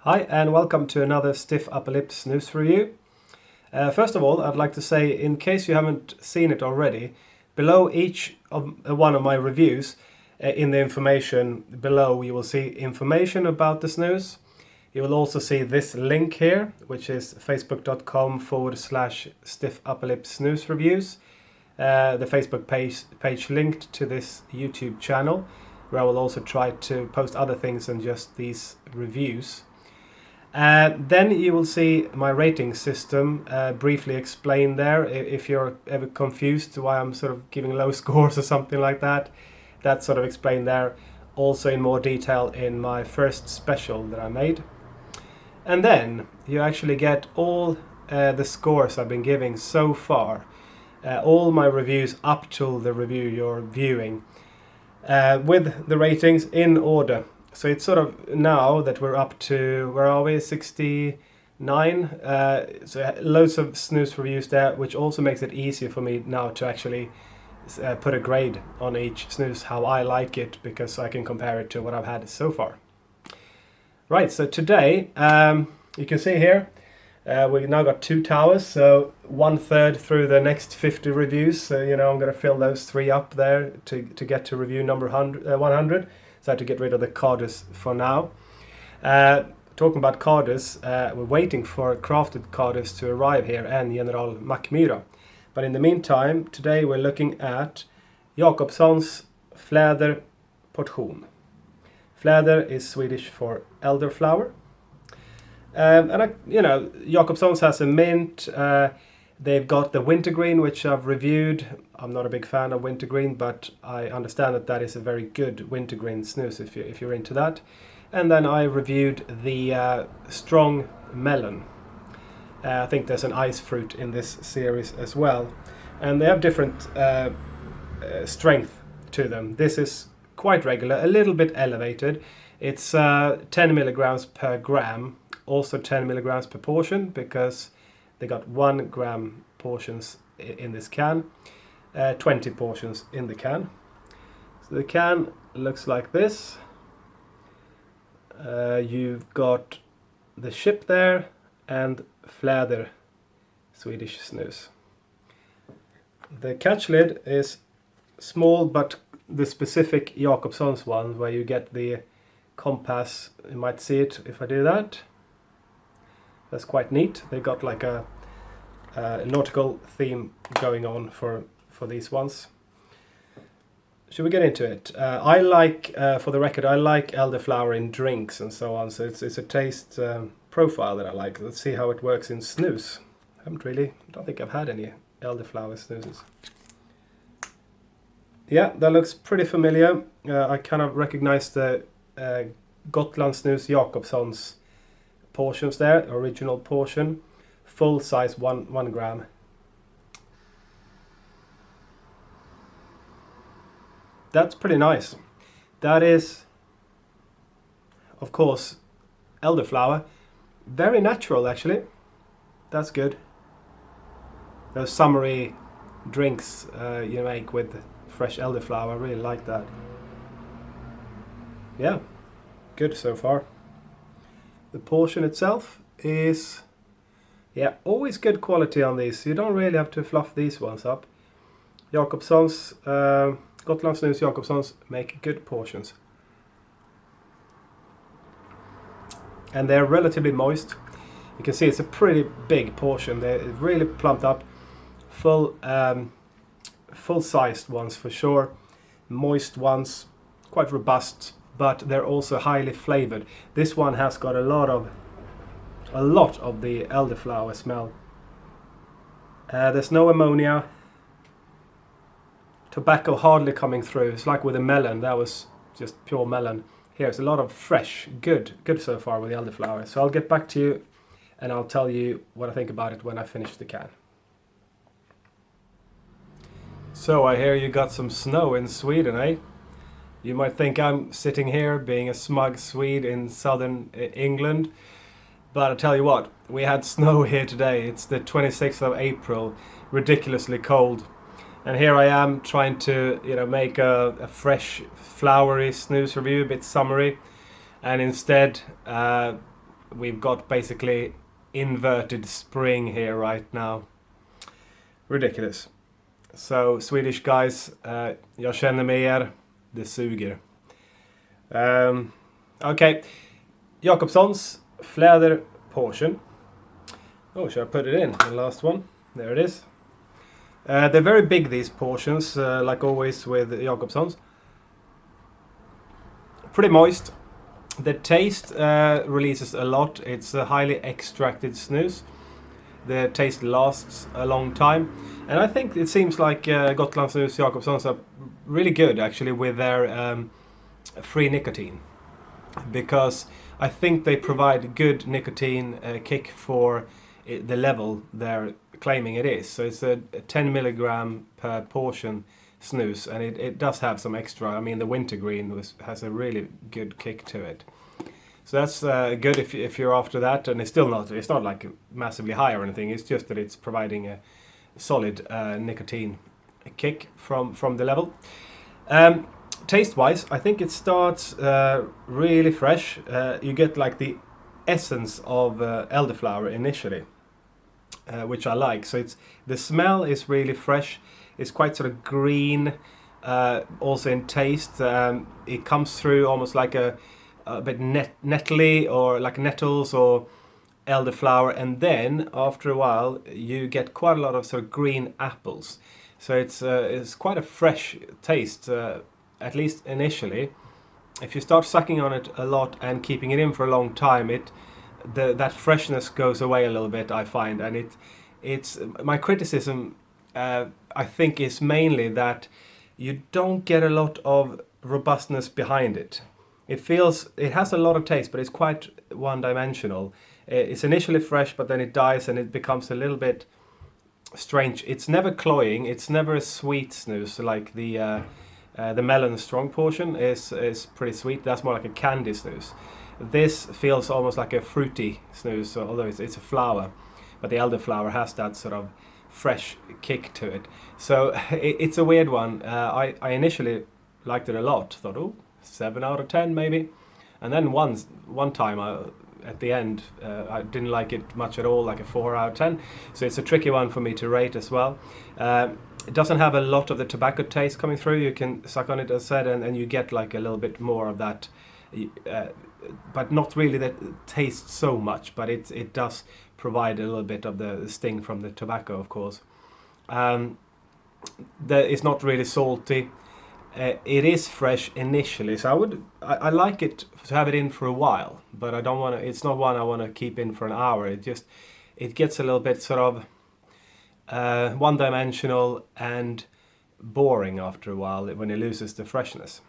Hi and welcome to another Stiff Upper Lip Snus review. First of all, I'd like to say, in case you haven't seen it already, below each of one of my reviews, in the information below you will see information about the snus. You will also see this link here, which is facebook.com/Stiff Upper Lip Snus reviews. The Facebook page linked to this YouTube channel, where I will also try to post other things than just these reviews. Then you will see my rating system briefly explained there. If you're ever confused why I'm sort of giving low scores or something like that, that's sort of explained there. Also in more detail in my first special that I made. And then you actually get all the scores I've been giving so far. All my reviews up till the review you're viewing. With the ratings in order. So it's sort of, now that we're up to, where are we, 69? So loads of snus reviews there, which also makes it easier for me now to actually put a grade on each snus, how I like it, because I can compare it to what I've had so far. Right, so today, you can see here, we've now got 2 towers, so 1/3 through the next 50 reviews. So, I'm going to fill those 3 up there to get to review number 100. So I had to get rid of the Kardus for now. Talking about Kardus, we're waiting for crafted Kardus to arrive here and General Mackmyra. But in the meantime, today we're looking at Jakobsson's Fläder Portion. Fläder is Swedish for elderflower. Jakobsson's has a mint. They've got the wintergreen, which I've reviewed. I'm not a big fan of wintergreen, but I understand that is a very good wintergreen snus if you're into that. And then I reviewed the strong melon. I think there's an ice fruit in this series as well. And they have different strength to them. This is quite regular, a little bit elevated. It's 10 milligrams per gram, also 10 milligrams per portion, because they got 1 gram portions in this can, 20 portions in the can. So the can looks like this. You've got the ship there and Fläder, Swedish snus. The catch lid is small, but the specific Jakobsson's one, where you get the compass, you might see it if I do that. That's quite neat. They got like a nautical theme going on for these ones. Should we get into it? I like, for the record, I like elderflower in drinks and so on. So it's a taste profile that I like. Let's see how it works in snus. I don't think I've had any elderflower snoozes. Yeah, that looks pretty familiar. I kind of recognize the Gotlandssnus Jakobsson's portions there, original portion, full size 1 gram. That's pretty nice. That is, of course, elderflower. Very natural, actually. That's good. Those summery drinks you make with fresh elderflower, I really like that. Yeah, good so far. The portion itself is, always good quality on these. You don't really have to fluff these ones up. Jakobsson's, Gotlandssnus Jakobsson's make good portions. And they're relatively moist. You can see it's a pretty big portion. They're really plumped up. Full-sized ones for sure. Moist ones, quite robust, but they're also highly flavored. This one has got a lot of the elderflower smell. There's no ammonia. Tobacco hardly coming through. It's like with a melon, that was just pure melon. Here's a lot of fresh, good so far with the elderflower. So I'll get back to you and I'll tell you what I think about it when I finish the can. So I hear you got some snow in Sweden, eh? You might think I'm sitting here being a smug Swede in southern England, but I tell you what, we had snow here today. It's the 26th of April, ridiculously cold. And here I am trying to, make a fresh, flowery snus review, a bit summery, and instead we've got basically inverted spring here right now. Ridiculous. So Swedish guys, jag känner med er, det suger. Okay, Jakobsson's Fläder Portion. Oh, should I put it in? The last one. There it is. They're very big, these portions, like always with Jakobsson's. Pretty moist. The taste releases a lot. It's a highly extracted snus. The taste lasts a long time. And I think it seems like Gotlandssnus Jakobssons are really good actually with their free nicotine. Because I think they provide good nicotine kick for the level they're claiming it is. So it's a 10 milligram per portion snus, and it does have some extra. I mean, the wintergreen has a really good kick to it. So that's good if you're after that, and it's not like massively high or anything. It's just that it's providing a solid nicotine kick from the level. Taste-wise, I think it starts really fresh. You get like the essence of elderflower initially, which I like. So the smell is really fresh. It's quite sort of green, also in taste. It comes through almost like a bit nettly, or like nettles or elderflower, and then after a while you get quite a lot of sort of green apples. So it's quite a fresh taste, at least initially. If you start sucking on it a lot and keeping it in for a long time, that freshness goes away a little bit, I find. And it's my criticism, I think, is mainly that you don't get a lot of robustness behind it. It has a lot of taste, but it's quite one-dimensional. It's initially fresh, but then it dies and it becomes a little bit strange. It's never cloying. It's never a sweet snus like the melon strong portion is pretty sweet. That's more like a candy snus. This feels almost like a fruity snus, although it's a flower, but the elderflower has that sort of fresh kick to it. So it's a weird one. I initially liked it a lot. Thought, oh, 7 out of 10 maybe, and then one time at the end I didn't like it much at all, like a 4 out of 10. So it's a tricky one for me to rate as well. It doesn't have a lot of the tobacco taste coming through. You can suck on it, as said, and you get like a little bit more of that, but not really that taste so much. But it does provide a little bit of the sting from the tobacco, of course. It's not really salty. It is fresh initially, so I like it to have it in for a while, but I don't want to. It's not one I want to keep in for an hour. It gets a little bit sort of one-dimensional and boring after a while when it loses the freshness.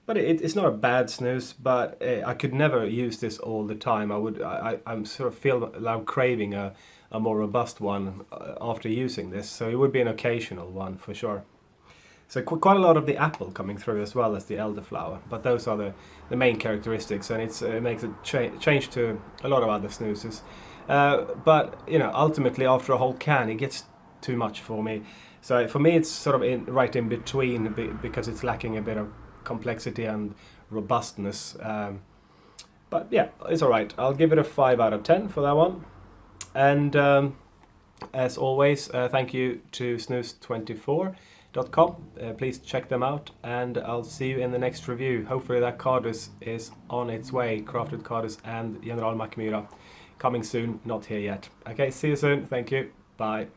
But it's not a bad snus, but I could never use this all the time. I'm sort of feel like I'm craving a more robust one after using this, so it would be an occasional one for sure. So quite a lot of the apple coming through as well as the elderflower, but those are the main characteristics, and it makes a change to a lot of other snoozes. But ultimately after a whole can, it gets too much for me. So for me, it's sort of right in between because it's lacking a bit of complexity and robustness. But yeah, it's all right. I'll give it a 5 out of 10 for that one. And as always, thank you to snus24.com. Please check them out, and I'll see you in the next review. Hopefully that Kardus is on its way, crafted Kardus and General Macmyra, coming soon, not here yet. Okay, see you soon. Thank you. Bye.